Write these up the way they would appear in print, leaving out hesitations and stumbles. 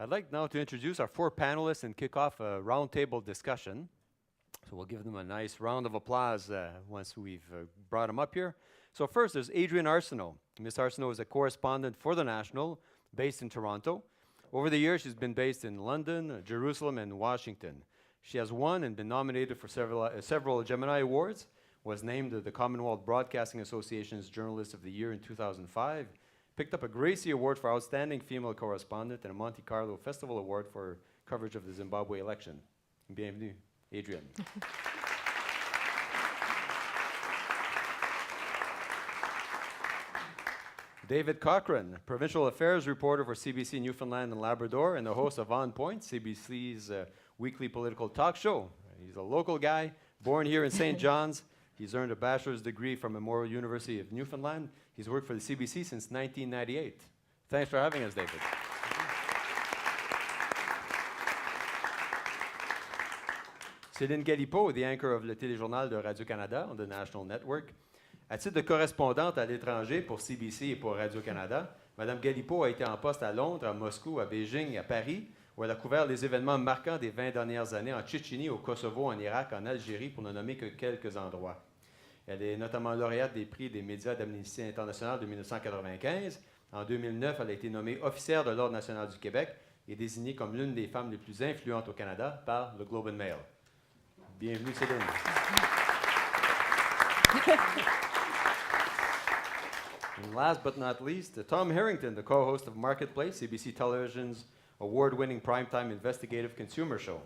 I'd like now to introduce our 4 panelists and kick off a roundtable discussion. So we'll give them a nice round of applause once we've brought them up here. So first, there's Adrienne Arsenault. Ms. Arsenault is a correspondent for The National, based in Toronto. Over the years, she's been based in London, Jerusalem, and Washington. She has won and been nominated for several Gemini Awards, was named the Commonwealth Broadcasting Association's Journalist of the Year in 2005, picked up a Gracie Award for Outstanding Female Correspondent and a Monte Carlo Festival Award for coverage of the Zimbabwe election. Bienvenue, Adrienne. David Cochrane, Provincial Affairs reporter for CBC Newfoundland and Labrador and the host of On Point, CBC's weekly political talk show. He's a local guy, born here in St. John's. He's earned a bachelor's degree from Memorial University of Newfoundland. He's worked for the CBC since 1998. Thanks for having us, David. Céline Galipeau, the anchor of le Téléjournal de Radio-Canada on the national network. À titre de correspondante à l'étranger pour CBC et pour Radio-Canada, Mme Galipeau a été en poste à Londres, à Moscou, à Beijing et à Paris, où elle a couvert les événements marquants des 20 dernières années en Tchétchénie, au Kosovo, en Irak, en Algérie, pour ne nommer que quelques endroits. Elle est notamment lauréate des prix des médias d'Amnesty International de 1995. En 2009, elle a été nommée officière de l'Ordre national du Québec et désignée comme l'une des femmes les plus influentes au Canada par le Globe and Mail. Bienvenue, Céline. And last but not least, Tom Harrington, the co-host of Marketplace, CBC Television's award-winning primetime investigative consumer show.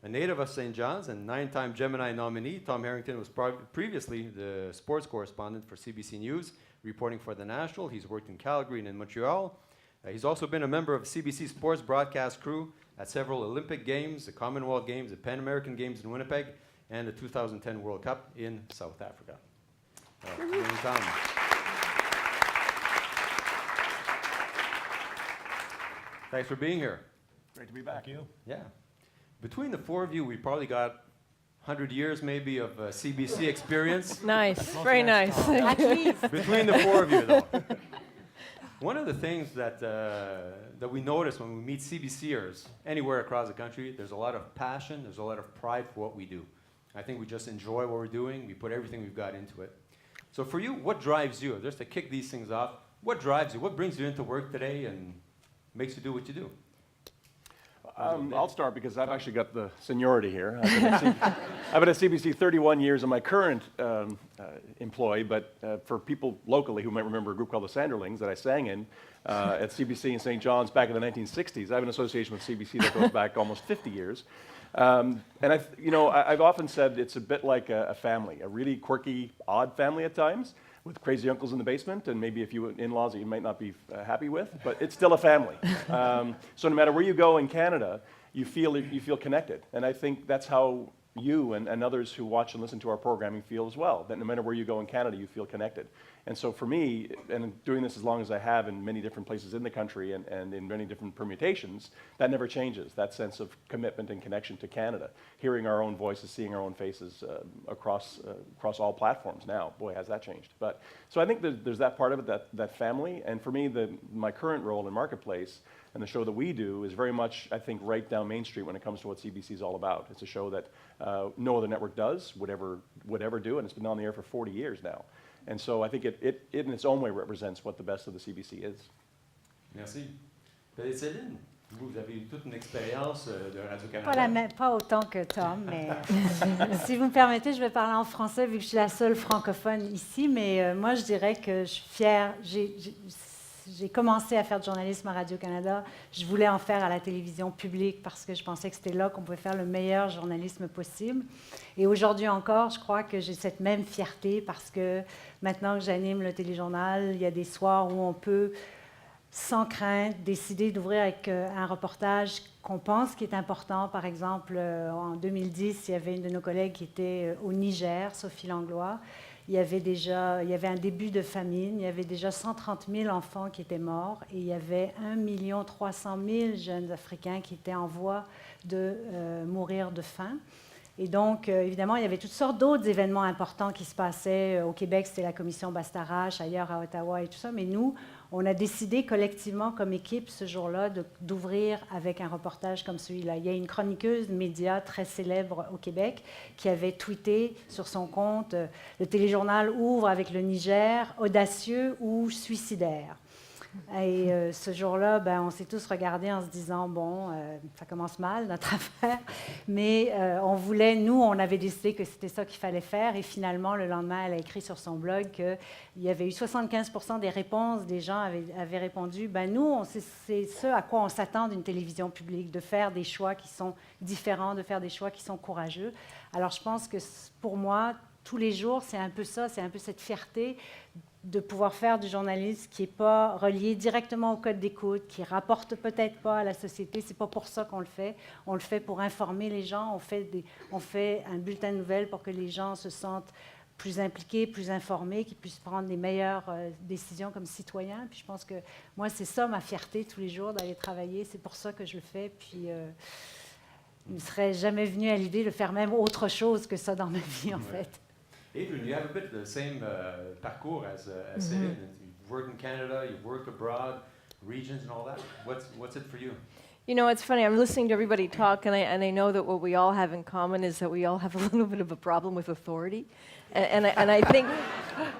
A native of St. John's and 9-time Gemini nominee, Tom Harrington was previously the sports correspondent for CBC News, reporting for The National. He's worked in Calgary and in Montreal. He's also been a member of CBC sports broadcast crew at several Olympic Games, the Commonwealth Games, the Pan American Games in Winnipeg, and the 2010 World Cup in South Africa. Tom. Thanks for being here. Great to be back. Thank you. Yeah. Between the 4 of you, we probably got 100 years maybe of CBC experience. Nice, very nice. At least. Between the 4 of you, though. One of the things that we notice when we meet CBCers anywhere across the country, there's a lot of passion, there's a lot of pride for what we do. I think we just enjoy what we're doing. We put everything we've got into it. So for you, what drives you? Just to kick these things off, what drives you? What brings you into work today and makes you do what you do? I'll start because I've actually got the seniority here. I've been at CBC 31 years in my current employ, but for people locally who might remember a group called the Sanderlings that I sang in at CBC in St. John's back in the 1960s, I have an association with CBC that goes back almost 50 years. And I've often said it's a bit like a family, a really quirky, odd family at times, with crazy uncles in the basement, and maybe a few in-laws that you might not be happy with, but it's still a family. So no matter where you go in Canada, you feel connected, and I think that's how you and others who watch and listen to our programming feel as well, that no matter where you go in Canada, you feel connected. And so for me, and doing this as long as I have in many different places in the country and in many different permutations, that never changes, that sense of commitment and connection to Canada. Hearing our own voices, seeing our own faces across all platforms now. Boy, has that changed. But so I think there's that part of it, that family. And for me, my current role in Marketplace and the show that we do is very much, I think, right down Main Street when it comes to what CBC is all about. It's a show that no other network does, would ever do, and it's been on the air for 40 years now. And so I think it in its own way represents what the best of the CBC is. Merci. Céline, vous avez eu toute une expérience de Radio-Canada. Pas autant que Tom, mais si vous me permettez, je vais parler en français vu que je suis la seule francophone ici, mais moi je dirais que je suis fière. J'ai commencé à faire du journalisme à Radio-Canada. Je voulais en faire à la télévision publique parce que je pensais que c'était là qu'on pouvait faire le meilleur journalisme possible. Et aujourd'hui encore, je crois que j'ai cette même fierté parce que maintenant que j'anime le Téléjournal, il y a des soirs où on peut, sans crainte, décider d'ouvrir avec un reportage qu'on pense qui est important. Par exemple, en 2010, il y avait une de nos collègues qui était au Niger, Sophie Langlois. Il y avait un début de famine, il y avait déjà 130 000 enfants qui étaient morts et il y avait 1 300 000 jeunes Africains qui étaient en voie de mourir de faim. Et donc, évidemment, il y avait toutes sortes d'autres événements importants qui se passaient. Au Québec, c'était la commission Bastarache, ailleurs à Ottawa et tout ça. Mais nous, on a décidé collectivement comme équipe ce jour-là d'ouvrir avec un reportage comme celui-là. Il y a une chroniqueuse média très célèbre au Québec qui avait tweeté sur son compte « Le Téléjournal ouvre avec le Niger, audacieux ou suicidaire ». Et ce jour-là, on s'est tous regardés en se disant, bon, ça commence mal, notre affaire, mais on avait décidé que c'était ça qu'il fallait faire, et finalement, le lendemain, elle a écrit sur son blog qu'il y avait eu 75% des réponses, des gens avaient répondu, nous, c'est ce à quoi on s'attend d'une télévision publique, de faire des choix qui sont différents, de faire des choix qui sont courageux. Alors, je pense que pour moi, tous les jours, c'est un peu ça, c'est un peu cette fierté de pouvoir faire du journalisme qui n'est pas relié directement au code d'écoute, qui ne rapporte peut-être pas à la société. Ce n'est pas pour ça qu'on le fait. On le fait pour informer les gens. On fait un bulletin de nouvelles pour que les gens se sentent plus impliqués, plus informés, qu'ils puissent prendre des meilleures décisions comme citoyens. Puis je pense que moi, c'est ça ma fierté tous les jours, d'aller travailler. C'est pour ça que je le fais. Puis il ne me serait jamais venu à l'idée de faire même autre chose que ça dans ma vie, en fait. Adrienne, you have a bit the same parcours as Céline. You've worked in Canada, you've worked abroad, regions and all that. What's it for you? You know, it's funny. I'm listening to everybody talk, and I know that what we all have in common is that we all have a little bit of a problem with authority, and I think,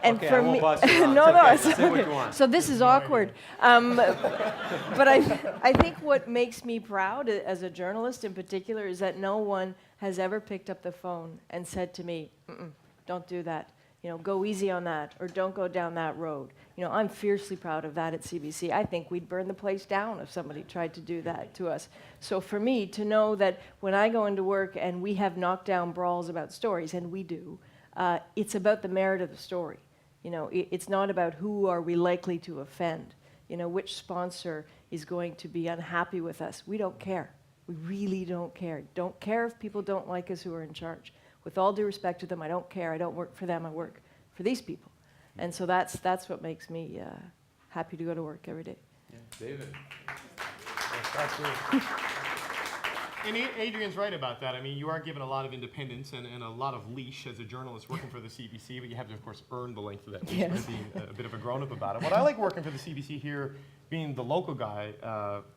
and okay, for I won't me, boss you around. no, It's okay. it's Say what you want. So this is awkward, but I think what makes me proud as a journalist in particular is that no one has ever picked up the phone and said to me, don't do that, go easy on that, or don't go down that road. I'm fiercely proud of that at CBC. I think we'd burn the place down if somebody tried to do that to us. So for me, to know that when I go into work and we have knockdown brawls about stories, and we do, it's about the merit of the story. It's not about who are we likely to offend, which sponsor is going to be unhappy with us. We don't care. We really don't care. Don't care if people don't like us who are in charge. With all due respect to them, I don't care. I don't work for them. I work for these people. And so that's what makes me happy to go to work every day. Yeah. David. And Adrienne's right about that. I mean, you are given a lot of independence and a lot of leash as a journalist working for the CBC, but you have to, of course, earn the length of that leash by being a bit of a grown-up about it. What I like working for the CBC here, being the local guy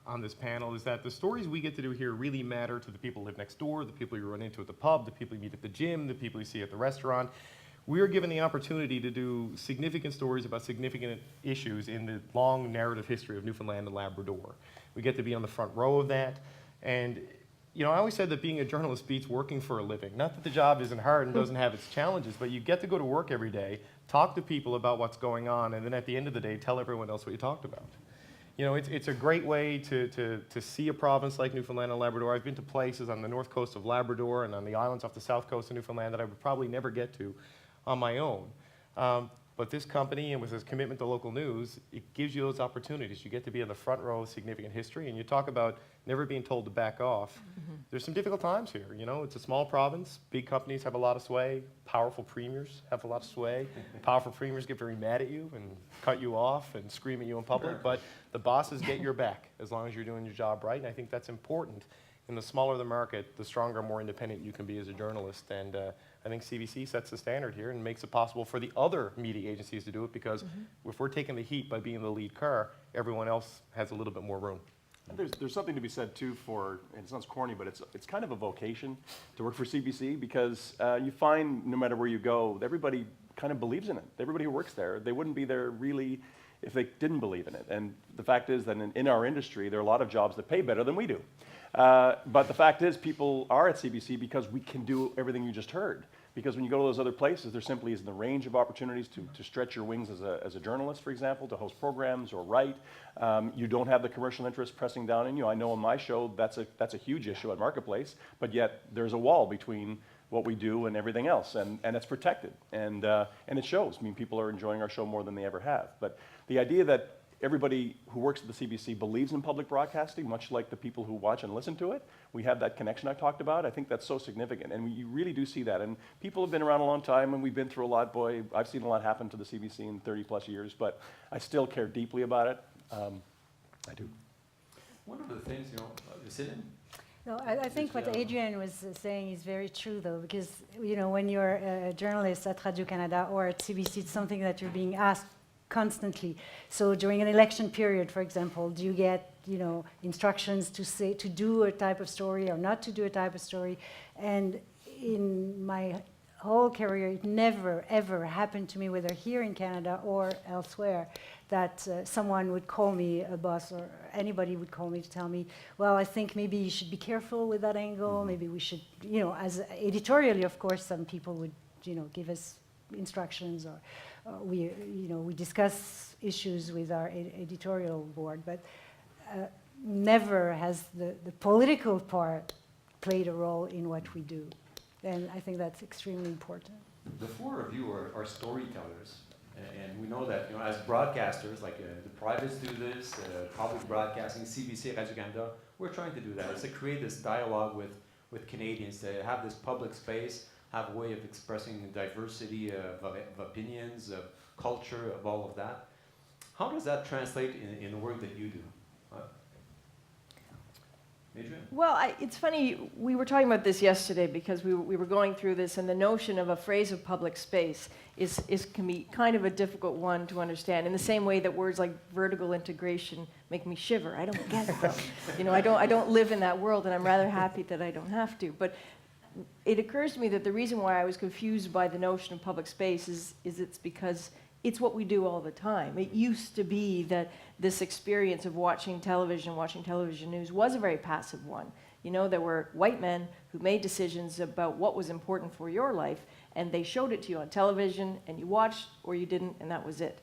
on this panel, is that the stories we get to do here really matter to the people who live next door, the people you run into at the pub, the people you meet at the gym, the people you see at the restaurant. We are given the opportunity to do significant stories about significant issues in the long narrative history of Newfoundland and Labrador. We get to be on the front row of that. And I always said that being a journalist beats working for a living. Not that the job isn't hard and doesn't have its challenges, but you get to go to work every day, talk to people about what's going on, and then at the end of the day, tell everyone else what you talked about. It's a great way to see a province like Newfoundland and Labrador. I've been to places on the north coast of Labrador and on the islands off the south coast of Newfoundland that I would probably never get to on my own. But this company, and with its commitment to local news, it gives you those opportunities. You get to be in the front row of significant history, and you talk about never being told to back off. There's some difficult times here. It's a small province. Big companies have a lot of sway. Powerful premiers have a lot of sway. Powerful premiers get very mad at you and cut you off and scream at you in public. But the bosses get your back as long as you're doing your job right, and I think that's important. And the smaller the market, the stronger, more independent you can be as a journalist. And I think CBC sets the standard here and makes it possible for the other media agencies to do it, because if we're taking the heat by being the lead car, everyone else has a little bit more room. There's something to be said too for, and it sounds corny, but it's kind of a vocation to work for CBC, because you find no matter where you go, everybody kind of believes in it. Everybody who works there, they wouldn't be there really if they didn't believe in it. And the fact is that in our industry, there are a lot of jobs that pay better than we do. But the fact is, people are at CBC because we can do everything you just heard. Because when you go to those other places, there simply isn't the range of opportunities to stretch your wings as a journalist, for example, to host programs or write. You don't have the commercial interest pressing down on you. I know on my show that's a huge issue at Marketplace, but yet there's a wall between what we do and everything else, and it's protected, and it shows. I mean, people are enjoying our show more than they ever have. But the idea that everybody who works at the CBC believes in public broadcasting, much like the people who watch and listen to it. We have that connection I talked about. I think that's so significant, and you really do see that. And people have been around a long time, and we've been through a lot. Boy, I've seen a lot happen to the CBC in 30 plus years, but I still care deeply about it. I do. One of the things, Céline? No, I think what Adrienne was saying is very true, though, because when you're a journalist at Radio-Canada or at CBC, it's something that you're being asked constantly. So during an election period, for example, do you get instructions to do a type of story or not to do a type of story? And in my whole career, it never, ever happened to me, whether here in Canada or elsewhere, that someone would call me, a boss or anybody would call me to tell me, well, I think maybe you should be careful with that angle, maybe we should, as editorially, of course, some people would, give us instructions, or we discuss issues with our editorial board, but never has the political part played a role in what we do. And I think that's extremely important. The four of you are storytellers, and we know that as broadcasters, like the privates do this, public broadcasting, CBC, Radio-Canada, we're trying to do that. It's to create this dialogue with Canadians, to have this public space, have a way of expressing diversity of opinions, of culture, of all of that. How does that translate in the work that you do? Adrienne? Well, it's funny, we were talking about this yesterday because we were going through this, and the notion of a phrase of public space can be kind of a difficult one to understand, in the same way that words like vertical integration make me shiver. I don't get them. I don't live in that world, and I'm rather happy that I don't have to. But it occurs to me that the reason why I was confused by the notion of public space is it's because it's what we do all the time. It used to be that this experience of watching television news was a very passive one. There were white men who made decisions about what was important for your life, and they showed it to you on television, and you watched or you didn't, and that was it.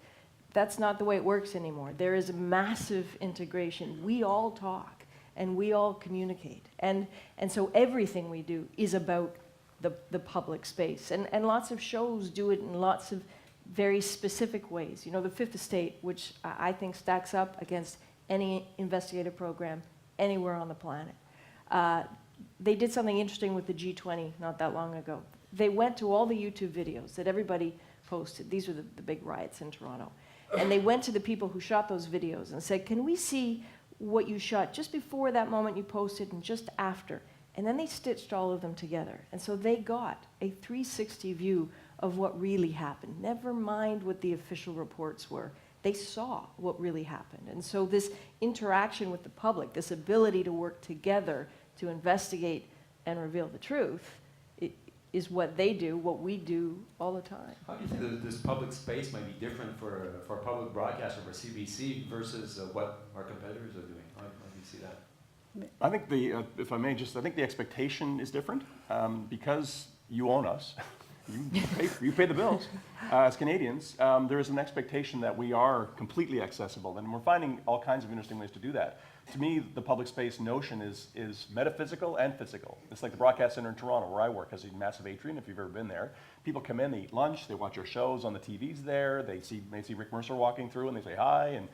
That's not the way it works anymore. There is a massive integration. We all talk, and we all communicate. And so everything we do is about the public space. And lots of shows do it in lots of very specific ways. The Fifth Estate, which I think stacks up against any investigative program anywhere on the planet. They did something interesting with the G20 not that long ago. They went to all the YouTube videos that everybody posted. These were the big riots in Toronto. And they went to the people who shot those videos and said, can we see what you shot just before that moment you posted and just after? And then they stitched all of them together. And so they got a 360 view of what really happened. Never mind what the official reports were. They saw what really happened. And so this interaction with the public, this ability to work together to investigate and reveal the truth, is what they do, what we do all the time. How do you think that this public space might be different for a public broadcaster, for CBC, versus what our competitors are doing? How do you see that? I think if I may, I think the expectation is different because you own us. You pay the bills. As Canadians, there is an expectation that we are completely accessible, and we're finding all kinds of interesting ways to do that. To me, the public space notion is metaphysical and physical. It's like the Broadcast Center in Toronto, where I work, has a massive atrium, if you've ever been there. People come in, they eat lunch, they watch our shows on the TVs there, they see Rick Mercer walking through, and they say hi, and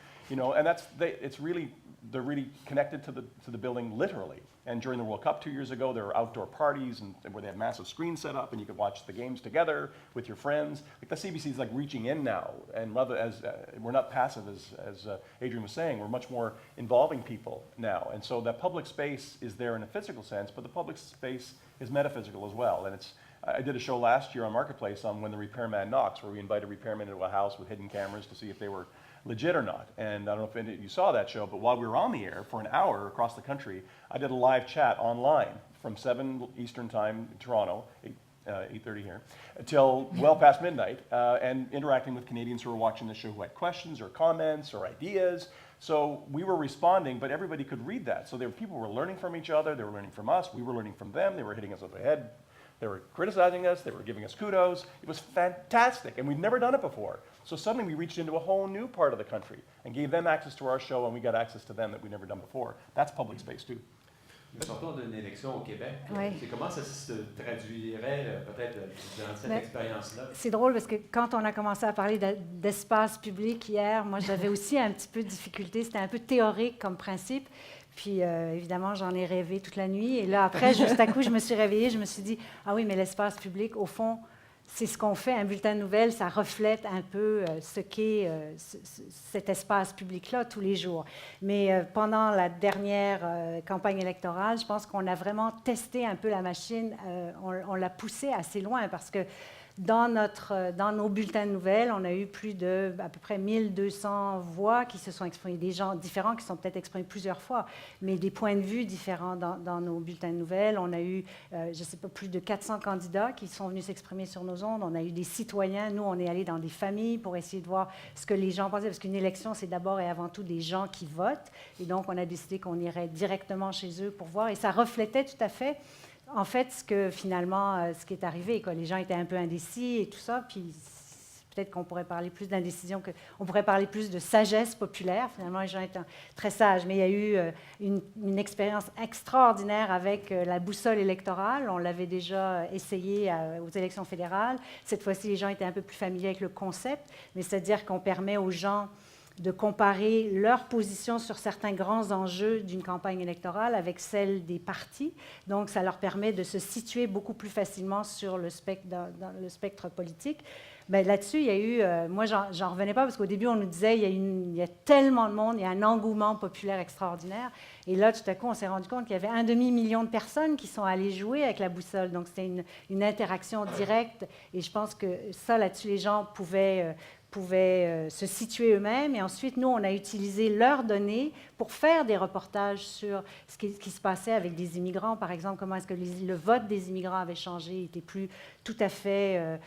they're really connected to the building literally. And during the World Cup 2 years ago, there were outdoor parties and where they had massive screens set up, and you could watch the games together with your friends. Like the CBC is like reaching in now, and rather we're not passive as Adrienne was saying, we're much more involving people now. And so that public space is there in a physical sense, but the public space is metaphysical as well. And I did a show last year on Marketplace on When the Repairman Knocks, where we invited repairmen into a house with hidden cameras to see if they were legit or not. And I don't know if any of you saw that show, but while we were on the air for an hour across the country, I did a live chat online from 7 Eastern Time in Toronto, 8:30 here, until well past midnight, and interacting with Canadians who were watching the show who had questions or comments or ideas. So we were responding, but everybody could read that. So people were learning from each other, they were learning from us, we were learning from them, they were hitting us over the head, they were criticizing us, they were giving us kudos. It was fantastic, and we'd never done it before. So suddenly we reached into a whole new part of the country and gave them access to our show, and we got access to them that we'd never done before. That's public space too. Nous sortons d'une élection au Québec. Oui. C'est comment ça se traduirait peut-être dans cette expérience-là? C'est drôle parce que quand on a commencé à parler d'espace public hier, moi j'avais aussi un petit peu de difficulté. C'était un peu théorique comme principe. Puis évidemment, j'en ai rêvé toute la nuit. Et là, après, juste à coup, je me suis réveillée. Je me suis dit, ah oui, mais l'espace public, au fond, c'est ce qu'on fait. Un bulletin de nouvelles, ça reflète un peu ce qu'est cet espace public-là tous les jours. Mais pendant la dernière campagne électorale, je pense qu'on a vraiment testé un peu la machine. On l'a poussée assez loin parce que Dans nos bulletins de nouvelles, on a eu plus de à peu près 1200 voix qui se sont exprimées, des gens différents qui sont peut-être exprimés plusieurs fois, mais des points de vue différents dans nos bulletins de nouvelles. On a eu, je ne sais pas, plus de 400 candidats qui sont venus s'exprimer sur nos ondes. On a eu des citoyens. Nous, on est allés dans des familles pour essayer de voir ce que les gens pensaient, parce qu'une élection, c'est d'abord et avant tout des gens qui votent. Et donc, on a décidé qu'on irait directement chez eux pour voir. Et ça reflétait tout à fait en fait, ce qui est arrivé, quoi. Les gens étaient un peu indécis et tout ça, puis peut-être qu'on pourrait parler plus d'indécision, on pourrait parler plus de sagesse populaire. Finalement, les gens étaient très sages, mais il y a eu une expérience extraordinaire avec la boussole électorale. On l'avait déjà essayé aux élections fédérales. Cette fois-ci, les gens étaient un peu plus familiers avec le concept, mais c'est-à-dire qu'on permet aux gens de comparer leur position sur certains grands enjeux d'une campagne électorale avec celle des partis. Donc, ça leur permet de se situer beaucoup plus facilement sur le spectre, dans le spectre politique. Bien, là-dessus, il y a eu... moi, j'en revenais pas parce qu'au début, on nous disait il y a tellement de monde, il y a un engouement populaire extraordinaire. Et là, tout à coup, on s'est rendu compte qu'il y avait 1,5 million de personnes qui sont allées jouer avec la boussole. Donc, c'était une interaction directe. Et je pense que ça, là-dessus, les gens pouvaient se situer eux-mêmes. Et ensuite, nous, on a utilisé leurs données pour faire des reportages sur ce qui se passait avec des immigrants. Par exemple, comment est-ce que le vote des immigrants avait changé, n'était plus tout à fait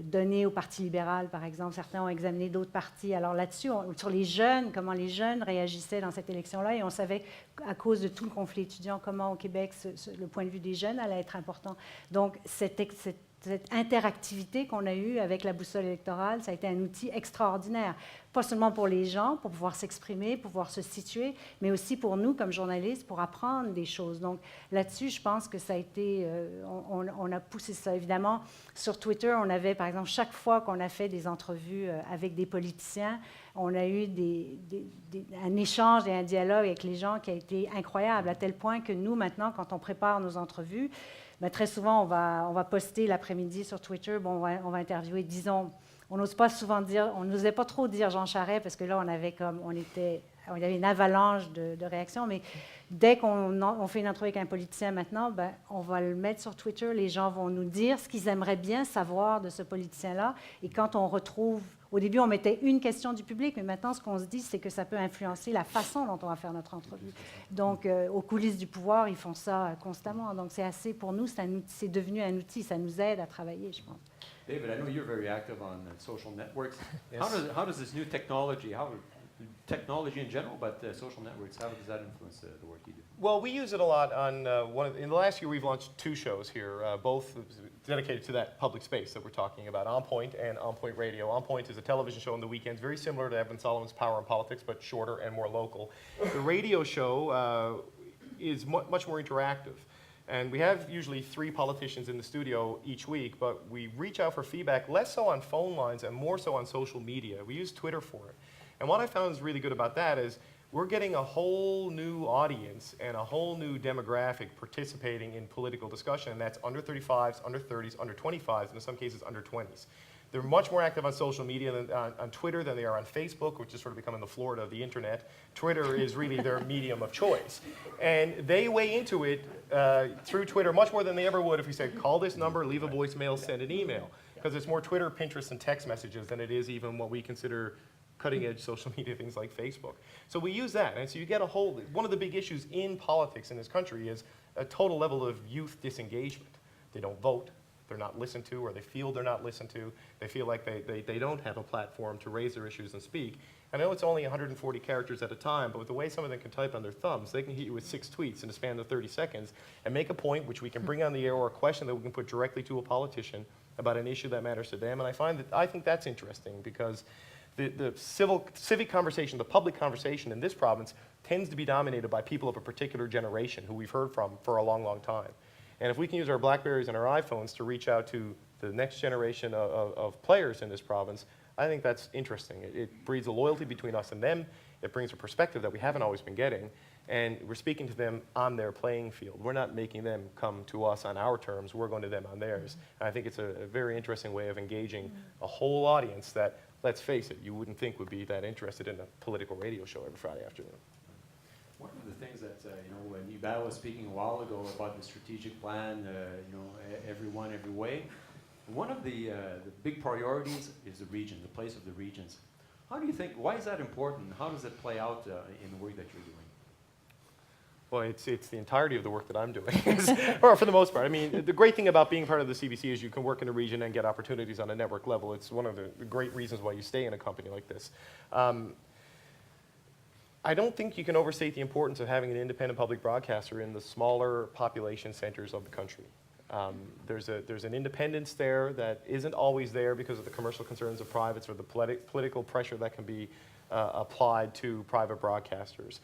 donné au Parti libéral, par exemple. Certains ont examiné d'autres partis. Alors là-dessus, sur les jeunes, comment les jeunes réagissaient dans cette élection-là. Et on savait, à cause de tout le conflit étudiant, comment au Québec, le point de vue des jeunes allait être important. Donc, cette interactivité qu'on a eue avec la boussole électorale, ça a été un outil extraordinaire. Pas seulement pour les gens, pour pouvoir s'exprimer, pour pouvoir se situer, mais aussi pour nous, comme journalistes, pour apprendre des choses. Donc là-dessus, je pense que ça a été... on a poussé ça. Évidemment, sur Twitter, on avait, par exemple, chaque fois qu'on a fait des entrevues avec des politiciens, on a eu un échange et un dialogue avec les gens qui a été incroyable, à tel point que nous, maintenant, quand on prépare nos entrevues, bien, très souvent, on va poster l'après-midi sur Twitter, bon, on va interviewer, disons, on n'ose pas souvent dire, on n'osait pas trop dire Jean Charest, parce que là, il y avait une avalanche de réactions, mais dès qu'on fait une entrevue avec un politicien maintenant, ben, on va le mettre sur Twitter, les gens vont nous dire ce qu'ils aimeraient bien savoir de ce politicien-là, et quand on retrouve... Au début, on mettait une question du public, mais maintenant, ce qu'on se dit, c'est que ça peut influencer la façon dont on va faire notre entrevue. Donc, aux coulisses du pouvoir, ils font ça constamment. Donc, c'est assez, pour nous, c'est devenu un outil. Ça nous aide à travailler, je pense. David, I know you're very active on social networks. Yes. How does this new technology in general, but social networks, how does that influence the work you do? Well, we use it a lot on in the last year we've launched 2 shows here, both dedicated to that public space that we're talking about, On Point and On Point Radio. On Point is a television show on the weekends, very similar to Evan Solomon's Power and Politics, but shorter and more local. The radio show is much more interactive. And we have usually 3 politicians in the studio each week, but we reach out for feedback less so on phone lines and more so on social media. We use Twitter for it. And what I found is really good about that is we're getting a whole new audience and a whole new demographic participating in political discussion, and that's under 35s, under 30s, under 25s, and in some cases under 20s. They're much more active on social media than on Twitter than they are on Facebook, which is sort of becoming the Florida of the internet. Twitter is really their medium of choice. And they weigh into it through Twitter much more than they ever would if we said, call this number, leave a voicemail, send an email. Because it's more Twitter, Pinterest, and text messages than it is even what we consider cutting-edge social media, things like Facebook. So we use that, and so you get one of the big issues in politics in this country is a total level of youth disengagement. They don't vote, they're not listened to, or they feel they're not listened to. They feel like they don't have a platform to raise their issues and speak. I know it's only 140 characters at a time, but with the way some of them can type on their thumbs, they can hit you with 6 tweets in a span of 30 seconds and make a point which we can bring on the air, or a question that we can put directly to a politician about an issue that matters to them. And I think that's interesting, because the civic conversation, the public conversation in this province tends to be dominated by people of a particular generation who we've heard from for a long, long time. And if we can use our BlackBerries and our iPhones to reach out to the next generation of players in this province, I think that's interesting. It breeds a loyalty between us and them. It brings a perspective that we haven't always been getting. And we're speaking to them on their playing field. We're not making them come to us on our terms. We're going to them on theirs. And I think it's a very interesting way of engaging a whole audience that, let's face it, you wouldn't think would be that interested in a political radio show every Friday afternoon. One of the things that, when Ibal was speaking a while ago about the strategic plan, everyone, every way, One of the big priorities is the region, the place of the regions. How do you think, why is that important? How does it play out in the work that you're doing? Well, it's the entirety of the work that I'm doing, or for the most part. I mean, the great thing about being part of the CBC is you can work in a region and get opportunities on a network level. It's one of the great reasons why you stay in a company like this. I don't think you can overstate the importance of having an independent public broadcaster in the smaller population centers of the country. There's an independence there that isn't always there because of the commercial concerns of privates or the political pressure that can be applied to private broadcasters.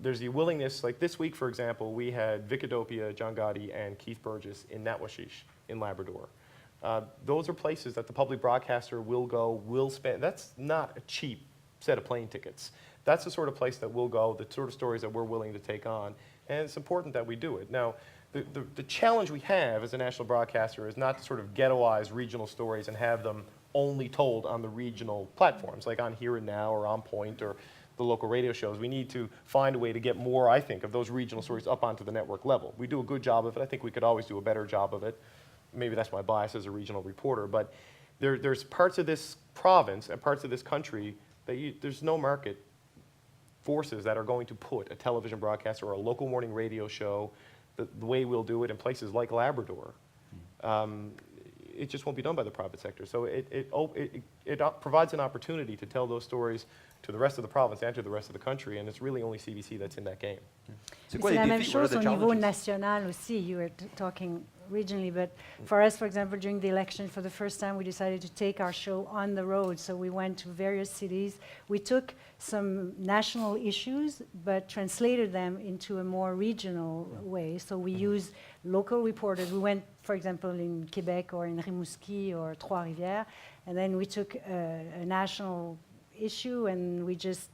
There's the willingness, like this week, for example, we had Vicadopia, John Gotti, and Keith Burgess in Natwashish in Labrador. Those are places that the public broadcaster will go, will spend. That's not a cheap set of plane tickets. That's the sort of place that we'll go, the sort of stories that we're willing to take on, and it's important that we do it. Now, the challenge we have as a national broadcaster is not to sort of ghettoize regional stories and have them only told on the regional platforms, like on Here and Now or On Point or the local radio shows. We need to find a way to get more, I think, of those regional stories up onto the network level. We do a good job of it. I think we could always do a better job of it. Maybe that's my bias as a regional reporter, but there's parts of this province and parts of this country that there's no market forces that are going to put a television broadcaster or a local morning radio show the way we'll do it in places like Labrador. It just won't be done by the private sector. So it provides an opportunity to tell those stories to the rest of the province and to the rest of the country, and it's really only CBC that's in that game. So C'est la même what are chose the au niveau challenges? national aussi. You were talking regionally, but for us, for example, during the election, for the first time, we decided to take our show on the road. So we went to various cities. We took some national issues, but translated them into a more regional way. So we used local reporters. We went, for example, in Quebec or in Rimouski or Trois-Rivières, and then we took a national issue and we just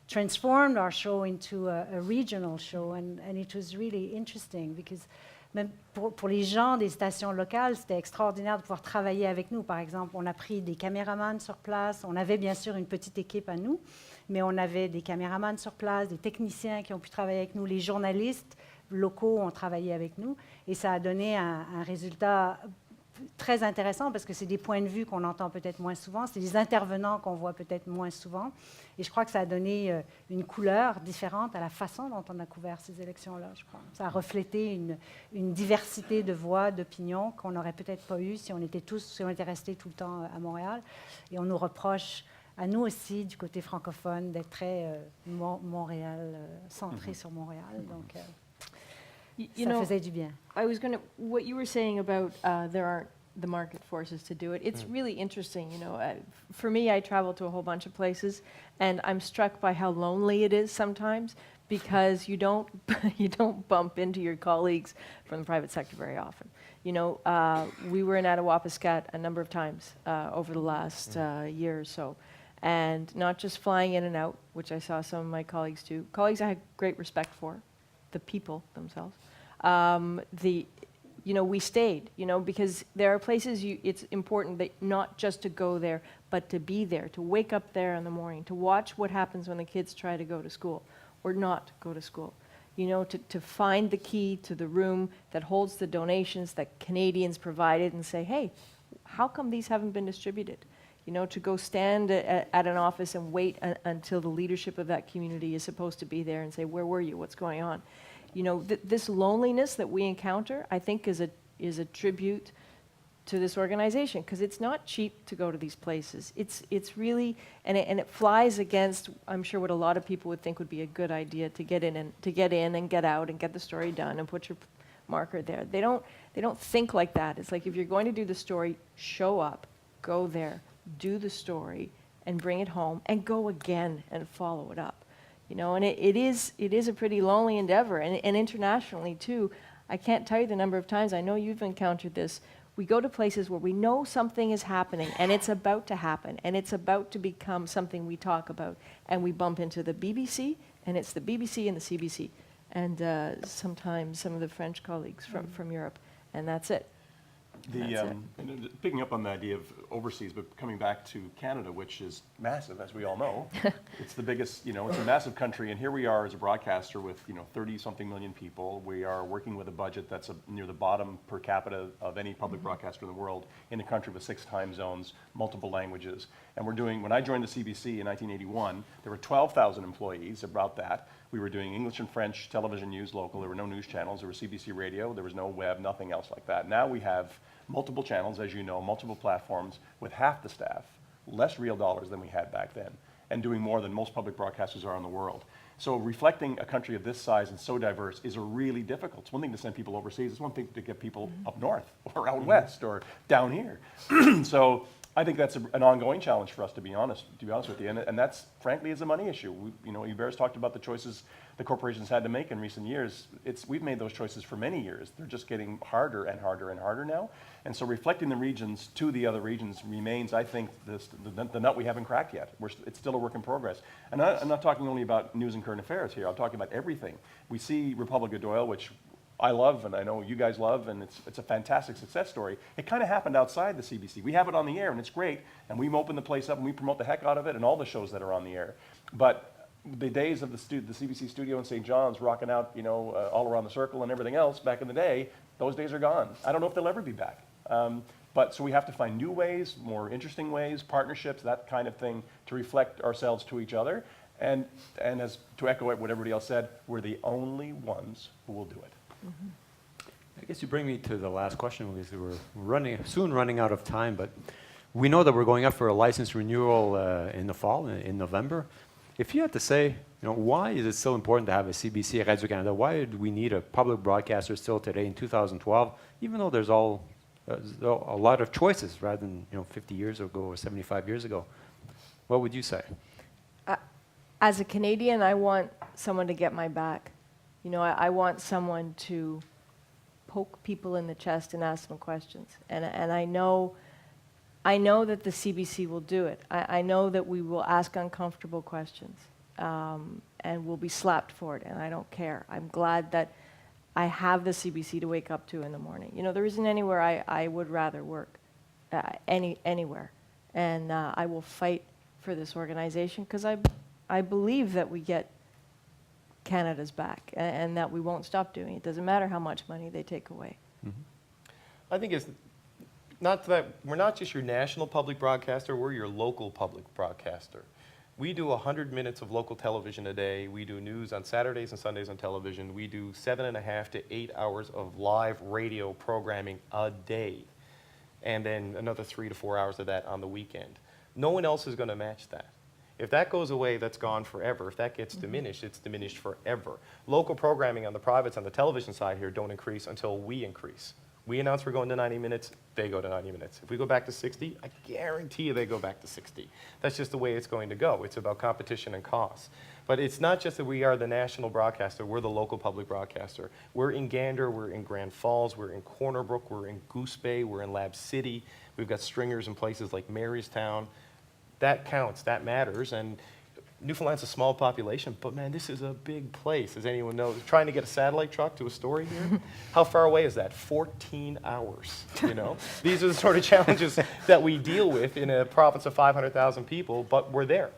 transformed our show into a regional show, and it was really interesting because même pour les gens des stations locales, c'était extraordinaire de pouvoir travailler avec nous. Par exemple, on a pris des caméramans sur place. On avait bien sûr une petite équipe à nous, mais on avait des caméramans sur place, des techniciens qui ont pu travailler avec nous, les journalistes locaux ont travaillé avec nous, et ça a donné un résultat très intéressant parce que c'est des points de vue qu'on entend peut-être moins souvent, c'est des intervenants qu'on voit peut-être moins souvent. Et je crois que ça a donné une couleur différente à la façon dont on a couvert ces élections-là, je crois. Ça a reflété une diversité de voix, d'opinions qu'on n'aurait peut-être pas eu si on était restés tout le temps à Montréal. Et on nous reproche, à nous aussi, du côté francophone, d'être très Montréal, centré sur Montréal. Donc, ça faisait du bien. What you were saying about there aren't the market forces to do it, it's really interesting. You know, for me, I travel to a whole bunch of places, and I'm struck by how lonely it is sometimes because you don't bump into your colleagues from the private sector very often. You know, we were in Attawapiskat a number of times over the last year or so, and not just flying in and out, which I saw some of my colleagues do. Colleagues I had great respect for, the people themselves. You know, we stayed, you know, because there are places it's important that not just to go there, but to be there, to wake up there in the morning, to watch what happens when the kids try to go to school or not go to school. You know, to find the key to the room that holds the donations that Canadians provided and say, hey, how come these haven't been distributed? You know, to go stand at an office and wait until the leadership of that community is supposed to be there and say, where were you, what's going on? You know, this loneliness that we encounter, I think, is a tribute to this organization, because it's not cheap to go to these places. It's really, and it flies against, I'm sure, what a lot of people would think would be a good idea, to get in and get out and get the story done and put your marker there. They don't think like that. It's like, if you're going to do the story, show up, go there, do the story, and bring it home, and go again and follow it up. You know, and it is a pretty lonely endeavor, and internationally too. I can't tell you the number of times, I know you've encountered this, we go to places where we know something is happening, and it's about to happen, and it's about to become something we talk about, and we bump into the BBC, and it's the BBC and the CBC, and sometimes some of the French colleagues from Europe, and that's it. Picking up on the idea of overseas, but coming back to Canada, which is massive, as we all know. It's the biggest, it's a massive country, and here we are as a broadcaster with 30-something million people. We are working with a budget that's near the bottom per capita of any public broadcaster in the world, in a country with 6 time zones, multiple languages. And when I joined the CBC in 1981, there were 12,000 employees, about that. We were doing English and French television news local. There were no news channels. There was CBC radio. There was no web, nothing else like that. Now we have multiple channels, as you know, multiple platforms with half the staff, less real dollars than we had back then, and doing more than most public broadcasters are in the world. So reflecting a country of this size and so diverse is really difficult. It's one thing to send people overseas. It's one thing to get people up north or out west or down here. So I think that's an ongoing challenge for us, to be honest with you, and that's frankly is a money issue. Hubert's talked about the choices the corporations had to make in recent years. We've made those choices for many years. They're just getting harder and harder and harder now, and so reflecting the regions to the other regions remains, I think, the nut we haven't cracked yet. It's still a work in progress, and I'm not talking only about news and current affairs here. I'm talking about everything. We see Republic of Doyle, which I love, and I know you guys love, and it's a fantastic success story. It kind of happened outside the CBC. We have it on the air, and it's great, and we open the place up, and we promote the heck out of it, and all the shows that are on the air. But the days of the CBC studio in St. John's rocking out, all around the circle and everything else back in the day, those days are gone. I don't know if they'll ever be back. But so we have to find new ways, more interesting ways, partnerships, that kind of thing, to reflect ourselves to each other. And as to echo what everybody else said, we're the only ones who will do it. I guess you bring me to the last question, because we're soon running out of time, but we know that we're going up for a license renewal in the fall, in November. If you had to say, why is it so important to have a CBC Radio-Canada? Why do we need a public broadcaster still today in 2012, even though there's a lot of choices rather than 50 years ago or 75 years ago? What would you say? As a Canadian, I want someone to get my back. I want someone to poke people in the chest and ask them questions. And I know that the CBC will do it. I know that we will ask uncomfortable questions, and we'll be slapped for it, and I don't care. I'm glad that I have the CBC to wake up to in the morning. There isn't anywhere I would rather work, anywhere. And I will fight for this organization, because I believe that we get Canada's back, and that we won't stop doing it. It doesn't matter how much money they take away. I think it's not that we're not just your national public broadcaster, we're your local public broadcaster. We do 100 minutes of local television a day. We do news on Saturdays and Sundays on television. We do 7.5 to 8 hours of live radio programming a day, and then another 3 to 4 hours of that on the weekend. No one else is going to match that. If that goes away, that's gone forever. If that gets diminished, it's diminished forever. Local programming on the privates on the television side here don't increase until we increase. We announce we're going to 90 minutes, they go to 90 minutes. If we go back to 60, I guarantee you they go back to 60. That's just the way it's going to go. It's about competition and cost. But it's not just that we are the national broadcaster, we're the local public broadcaster. We're in Gander, we're in Grand Falls, we're in Corner Brook, we're in Goose Bay, we're in Lab City. We've got stringers in places like Marystown. That counts, that matters, and Newfoundland's a small population, but man, this is a big place, as anyone knows. Trying to get a satellite truck to a story here, how far away is that? 14 hours, These are the sort of challenges that we deal with in a province of 500,000 people, but we're there.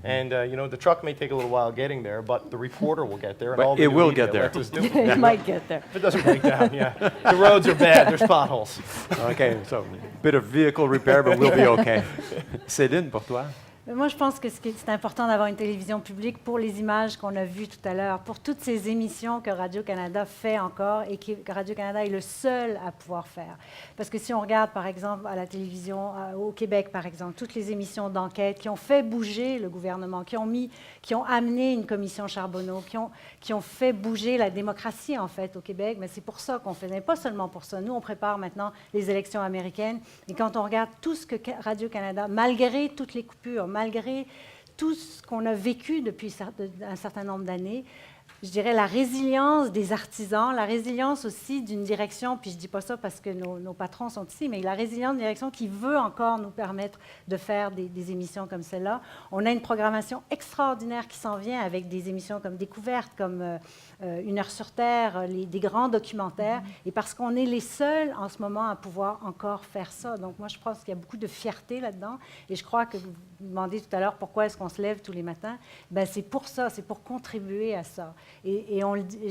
And, the truck may take a little while getting there, but the reporter will get there. And all it will get there. It might get there. If it doesn't break down, yeah. The roads are bad, there's potholes. Okay, so bit of vehicle repair, but we'll be okay. Céline, pour toi? Moi, je pense que c'est important d'avoir une télévision publique pour les images qu'on a vues tout à l'heure, pour toutes ces émissions que Radio-Canada fait encore et que Radio-Canada est le seul à pouvoir faire. Parce que si on regarde, par exemple, à la télévision au Québec, par exemple, toutes les émissions d'enquête qui ont fait bouger le gouvernement, qui ont amené une commission Charbonneau, qui ont fait bouger la démocratie, en fait, au Québec, mais c'est pour ça qu'on fait, mais pas seulement pour ça. Nous, on prépare maintenant les élections américaines, et quand on regarde tout ce que Radio-Canada, malgré toutes les coupures, malgré tout ce qu'on a vécu depuis un certain nombre d'années, je dirais la résilience des artisans, la résilience aussi d'une direction, puis je ne dis pas ça parce que nos patrons sont ici, mais la résilience d'une direction qui veut encore nous permettre de faire des émissions comme celle-là. On a une programmation extraordinaire qui s'en vient avec des émissions comme Découverte, comme Une heure sur Terre, des grands documentaires, et parce qu'on est les seuls en ce moment à pouvoir encore faire ça. Donc moi, je pense qu'il y a beaucoup de fierté là-dedans, et je crois que vous demandez tout à l'heure pourquoi est-ce qu'on se lève tous les matins. Ben, c'est pour ça, c'est pour contribuer à ça. Et je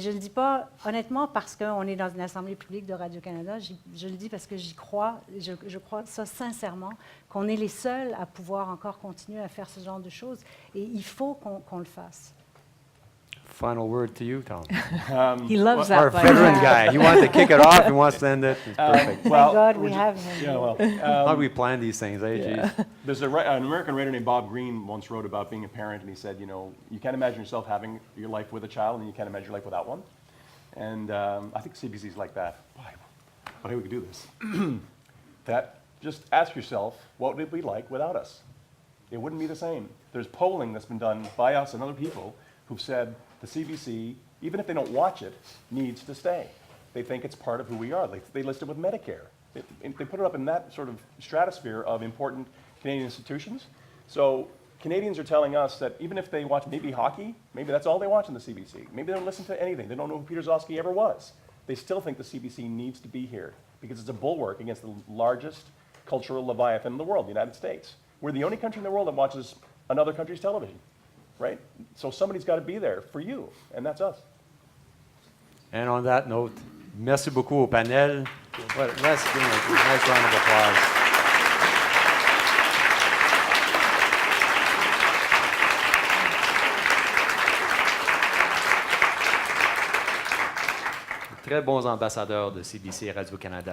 ne le dis pas honnêtement parce qu'on est dans une assemblée publique de Radio-Canada, je le dis parce que j'y crois, je crois ça sincèrement, qu'on est les seuls à pouvoir encore continuer à faire ce genre de choses, et il faut qu'on le fasse. Final word to you, Tom. He loves Our that. by the veteran way. guy. He wants to kick it off. He wants to end it. It's perfect. Thank God we have him. Yeah, well, How do we plan these things, eh? Geez. there's an American writer named Bob Greene once wrote about being a parent, and he said, you can't imagine yourself having your life with a child, and you can't imagine your life without one. And I think CBC's like that. But hey, we could do this. That just ask yourself, what would it be like without us? It wouldn't be the same. There's polling that's been done by us and other people who've said the CBC, even if they don't watch it, needs to stay. They think it's part of who we are. They list it with Medicare. They put it up in that sort of stratosphere of important Canadian institutions. So Canadians are telling us that even if they watch maybe hockey, maybe that's all they watch on the CBC. Maybe they don't listen to anything. They don't know who Peter Zosky ever was. They still think the CBC needs to be here because it's a bulwark against the largest cultural leviathan in the world, the United States. We're the only country in the world that watches another country's television, right? So somebody's got to be there for you, and that's us. And on that note, merci beaucoup au panel. Let's give him a nice round of applause. Très bons ambassadeurs de CBC et Radio-Canada.